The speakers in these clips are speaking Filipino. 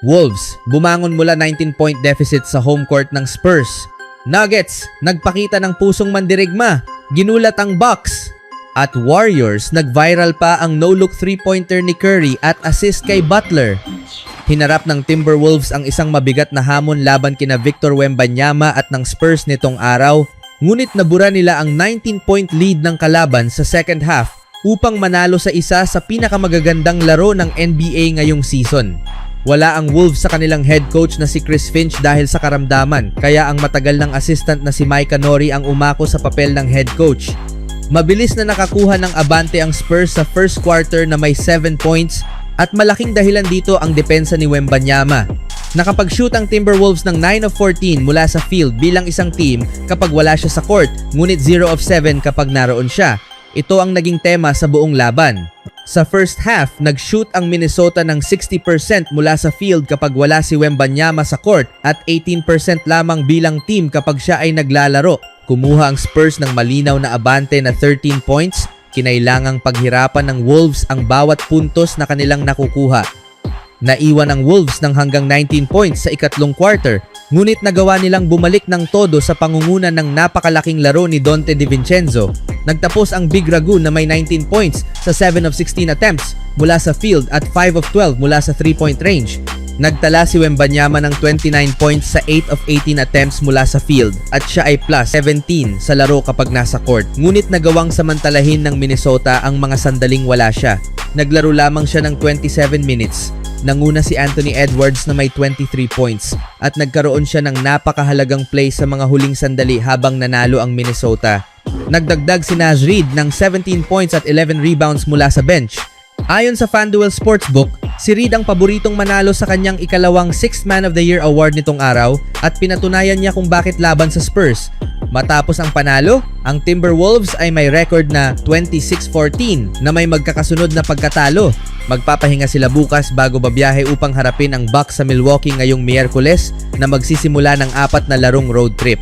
Wolves, bumangon mula 19-point deficit sa home court ng Spurs. Nuggets, nagpakita ng pusong mandirigma, ginulat ang Bucks. At Warriors, nag-viral pa ang no-look 3-pointer ni Curry at assist kay Butler. Hinarap ng Timberwolves ang isang mabigat na hamon laban kina Victor Wembanyama at ng Spurs nitong araw, ngunit nabura nila ang 19-point lead ng kalaban sa second half upang manalo sa isa sa pinakamagagandang laro ng NBA ngayong season. Wala ang Wolves sa kanilang head coach na si Chris Finch dahil sa karamdaman, kaya ang matagal ng assistant na si Micah Nori ang umako sa papel ng head coach. Mabilis na nakakuha ng abante ang Spurs sa first quarter na may 7 points at malaking dahilan dito ang depensa ni Wembanyama. Nakapag-shoot ang Timberwolves ng 9 of 14 mula sa field bilang isang team kapag wala siya sa court, ngunit 0 of 7 kapag naroon siya. Ito ang naging tema sa buong laban. Sa first half, nag-shoot ang Minnesota ng 60% mula sa field kapag wala si Wembanyama sa court at 18% lamang bilang team kapag siya ay naglalaro. Kumuha ang Spurs ng malinaw na abante na 13 points, kinailangang paghirapan ng Wolves ang bawat puntos na kanilang nakukuha. Naiwan ang Wolves ng hanggang 19 points sa ikatlong quarter, ngunit nagawa nilang bumalik ng todo sa pangunguna ng napakalaking laro ni Donte DiVincenzo. Nagtapos ang Big Ragu na may 19 points sa 7 of 16 attempts mula sa field at 5 of 12 mula sa 3-point range. Nagtala si Wembanyama ng 29 points sa 8 of 18 attempts mula sa field at siya ay plus 17 sa laro kapag nasa court. Ngunit nagawang samantalahin ng Minnesota ang mga sandaling wala siya. Naglaro lamang siya ng 27 minutes. Nanguna si Anthony Edwards na may 23 points at nagkaroon siya ng napakahalagang play sa mga huling sandali habang nanalo ang Minnesota. Nagdagdag si Naz Reid ng 17 points at 11 rebounds mula sa bench. Ayon sa FanDuel Sportsbook, si Reid ang paboritong manalo sa kanyang ikalawang 6th Man of the Year award nitong araw at pinatunayan niya kung bakit laban sa Spurs. Matapos ang panalo, ang Timberwolves ay may record na 26-14 na may magkakasunod na pagkatalo. Magpapahinga sila bukas bago babiyahe upang harapin ang Bucks sa Milwaukee ngayong Miyerkules na magsisimula ng 4 na larong road trip.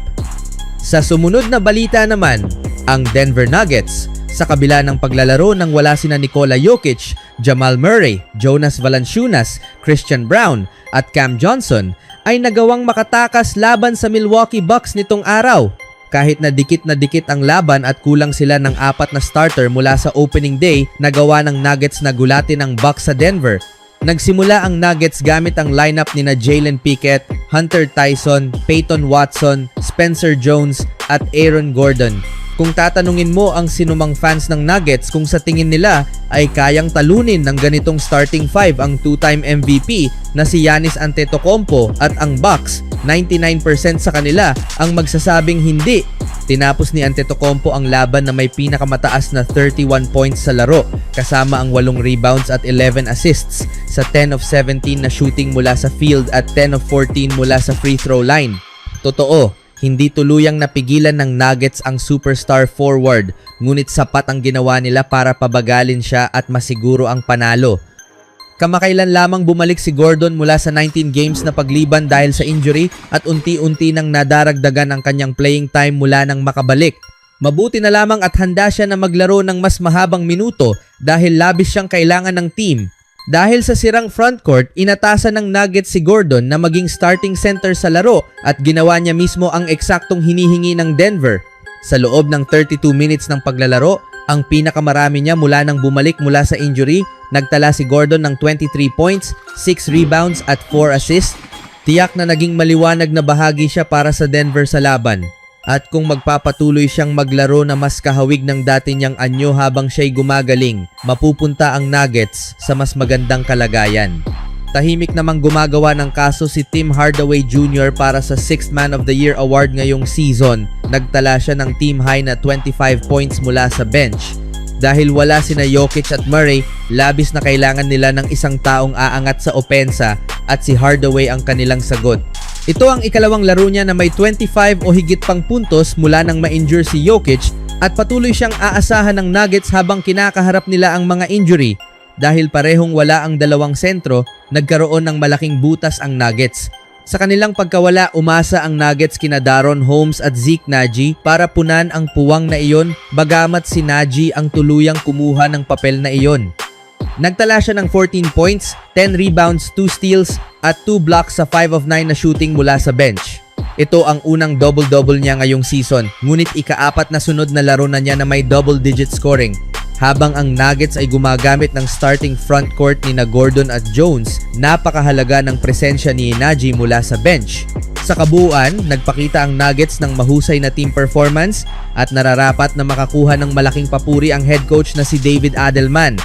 Sa sumunod na balita naman, ang Denver Nuggets. Sa kabila ng paglalaro nang wala sina Nikola Jokic, Jamal Murray, Jonas Valanciunas, Christian Brown at Cam Johnson ay nagawang makatakas laban sa Milwaukee Bucks nitong araw. Kahit na dikit ang laban at kulang sila ng 4 na starter mula sa opening day, nagawa ng Nuggets na gulatin ang Bucks sa Denver. Nagsimula ang Nuggets gamit ang lineup nina Jalen Pickett, Hunter Tyson, Peyton Watson, Spencer Jones at Aaron Gordon. Kung tatanungin mo ang sinumang fans ng Nuggets kung sa tingin nila ay kayang talunin ng ganitong starting 5 ang 2-time MVP na si Giannis Antetokounmpo at ang Bucks, 99% sa kanila ang magsasabing hindi. Tinapos ni Antetokounmpo ang laban na may pinakamataas na 31 points sa laro kasama ang 8 rebounds at 11 assists sa 10 of 17 na shooting mula sa field at 10 of 14 mula sa free throw line. Totoo, hindi tuluyang napigilan ng Nuggets ang superstar forward, ngunit sapat ang ginawa nila para pabagalin siya at masiguro ang panalo. Kamakailan lamang bumalik si Gordon mula sa 19 games na pagliban dahil sa injury at unti-unti nang nadaragdagan ang kanyang playing time mula nang makabalik. Mabuti na lamang at handa siya na maglaro ng mas mahabang minuto dahil labis siyang kailangan ng team. Dahil sa sirang frontcourt, inatasan ng Nuggets si Gordon na maging starting center sa laro at ginawa niya mismo ang eksaktong hinihingi ng Denver. Sa loob ng 32 minutes ng paglalaro, ang pinakamarami niya mula nang bumalik mula sa injury, nagtala si Gordon ng 23 points, 6 rebounds at 4 assists. Tiyak na naging maliwanag na bahagi siya para sa Denver sa laban. At kung magpapatuloy siyang maglaro na mas kahawig ng dati niyang anyo habang siya'y gumagaling, mapupunta ang Nuggets sa mas magandang kalagayan. Tahimik namang gumagawa ng kaso si Tim Hardaway Jr. para sa 6th Man of the Year award ngayong season. Nagtala siya ng team high na 25 points mula sa bench. Dahil wala sina Jokic at Murray, labis na kailangan nila ng isang taong aangat sa opensa at si Hardaway ang kanilang sagot. Ito ang ikalawang laro niya na may 25 o higit pang puntos mula nang ma-injure si Jokic at patuloy siyang aasahan ng Nuggets habang kinakaharap nila ang mga injury. Dahil parehong wala ang dalawang sentro, nagkaroon ng malaking butas ang Nuggets. Sa kanilang pagkawala, umasa ang Nuggets kina Daron Holmes at Zeke Naji para punan ang puwang na iyon, bagamat si Naji ang tuluyang kumuha ng papel na iyon. Nagtala siya ng 14 points, 10 rebounds, 2 steals at 2 blocks sa 5 of 9 na shooting mula sa bench. Ito ang unang double-double niya ngayong season, ngunit ika-4 na sunod na laro na niya na may double-digit scoring. Habang ang Nuggets ay gumagamit ng starting front court ni na Gordon at Jones, napakahalaga ng presensya ni Naji mula sa bench. Sa kabuuan, nagpakita ang Nuggets ng mahusay na team performance at nararapat na makakuha ng malaking papuri ang head coach na si David Adelman.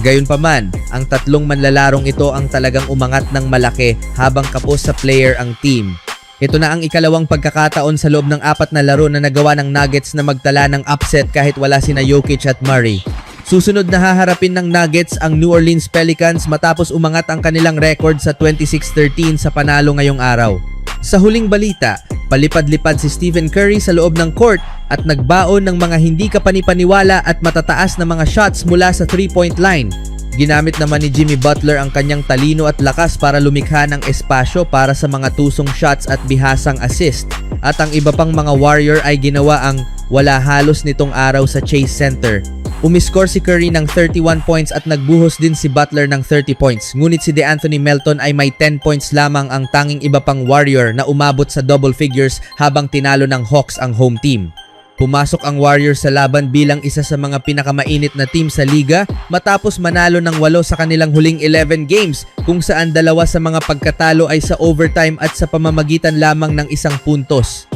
Gayunpaman, ang tatlong manlalarong ito ang talagang umangat ng malaki habang kapos sa player ang team. Ito na ang ikalawang pagkakataon sa loob ng 4 na laro na nagawa ng Nuggets na magtala ng upset kahit wala sina Jokic at Murray. Susunod na haharapin ng Nuggets ang New Orleans Pelicans matapos umangat ang kanilang record sa 26-13 sa panalo ngayong araw. Sa huling balita, palipad-lipad si Stephen Curry sa loob ng court at nagbaon ng mga hindi kapanipaniwala at matataas na mga shots mula sa 3-point line. Ginamit naman ni Jimmy Butler ang kanyang talino at lakas para lumikha ng espasyo para sa mga tusong shots at bihasang assist. At ang iba pang mga Warrior ay ginawa ang wala halos nitong araw sa Chase Center. Umiskor si Curry ng 31 points at nagbuhos din si Butler ng 30 points. Ngunit si DeAnthony Melton ay may 10 points lamang, ang tanging iba pang Warrior na umabot sa double figures habang tinalo ng Hawks ang home team. Pumasok ang Warriors sa laban bilang isa sa mga pinakamainit na team sa liga matapos manalo ng 8 sa kanilang huling 11 games kung saan 2 sa mga pagkatalo ay sa overtime at sa pamamagitan lamang ng 1 puntos.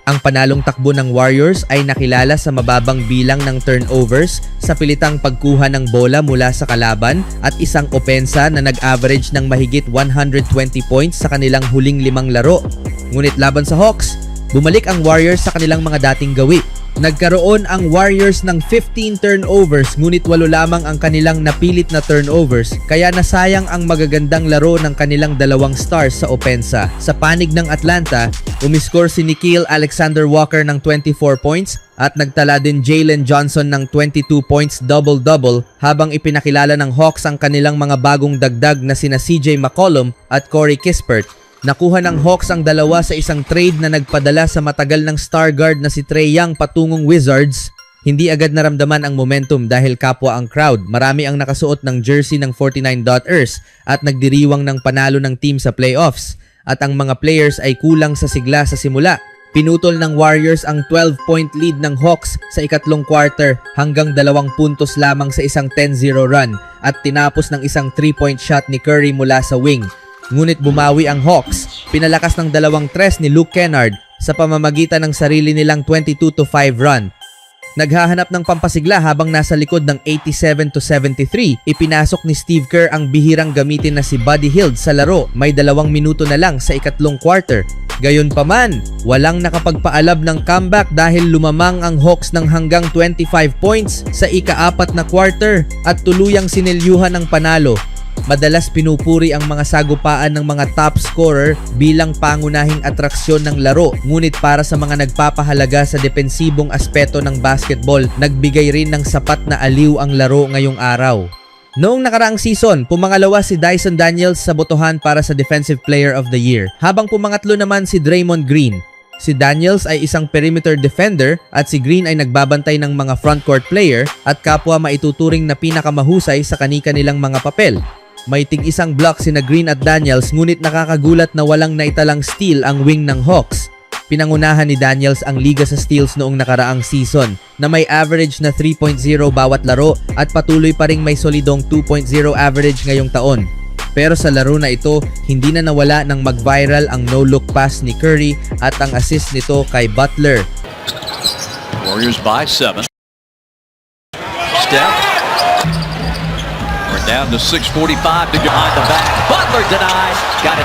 Ang panalong takbo ng Warriors ay nakilala sa mababang bilang ng turnovers, sa pilitang pagkuha ng bola mula sa kalaban at isang opensa na nag-average ng mahigit 120 points sa kanilang huling 5 laro. Ngunit laban sa Hawks, bumalik ang Warriors sa kanilang mga dating gawi. Nagkaroon ang Warriors ng 15 turnovers ngunit 8 lamang ang kanilang napilit na turnovers, kaya nasayang ang magagandang laro ng kanilang 2 stars sa opensa. Sa panig ng Atlanta, umiskor si Nickeil Alexander-Walker ng 24 points at nagtala din Jalen Johnson ng 22 points double-double habang ipinakilala ng Hawks ang kanilang mga bagong dagdag na sina CJ McCollum at Corey Kispert. Nakuha ng Hawks ang 2 sa isang trade na nagpadala sa matagal ng star guard na si Trae Young patungong Wizards. Hindi agad naramdaman ang momentum dahil kapwa ang crowd. Marami ang nakasuot ng jersey ng 49ers at nagdiriwang ng panalo ng team sa playoffs. At ang mga players ay kulang sa sigla sa simula. Pinutol ng Warriors ang 12-point lead ng Hawks sa ikatlong quarter hanggang 2 puntos lamang sa isang 10-0 run at tinapos ng isang 3-point shot ni Curry mula sa wing. Ngunit bumawi ang Hawks, pinalakas ng 2 tres ni Luke Kennard sa pamamagitan ng sarili nilang 22-5 run. Naghahanap ng pampasigla habang nasa likod ng 87-73, ipinasok ni Steve Kerr ang bihirang gamitin na si Buddy Hield sa laro, may 2 minuto na lang sa ikatlong quarter. Gayunpaman, walang nakapagpaalab ng comeback dahil lumamang ang Hawks ng hanggang 25 points sa ika-4 na quarter at tuluyang sinelyuhan ng panalo. Madalas pinupuri ang mga sagupaan ng mga top scorer bilang pangunahing atraksyon ng laro, ngunit para sa mga nagpapahalaga sa depensibong aspeto ng basketball, nagbigay rin ng sapat na aliw ang laro ngayong araw. Noong nakaraang season, pumangalawa si Dyson Daniels sa botohan para sa Defensive Player of the Year, habang pumangatlo naman si Draymond Green. Si Daniels ay isang perimeter defender at si Green ay nagbabantay ng mga frontcourt player at kapwa maituturing na pinakamahusay sa kani-kanilang mga papel. May tig-1 block sina Green at Daniels ngunit nakakagulat na walang naitalang steal ang wing ng Hawks. Pinangunahan ni Daniels ang liga sa steals noong nakaraang season na may average na 3.0 bawat laro at patuloy pa ring may solidong 2.0 average ngayong taon. Pero sa laro na ito, hindi na nawala ng mag-viral ang no-look pass ni Curry at ang assist nito kay Butler. Warriors by 7. Steph. We're down to 6:45 to go behind the back. Butler denied. Got it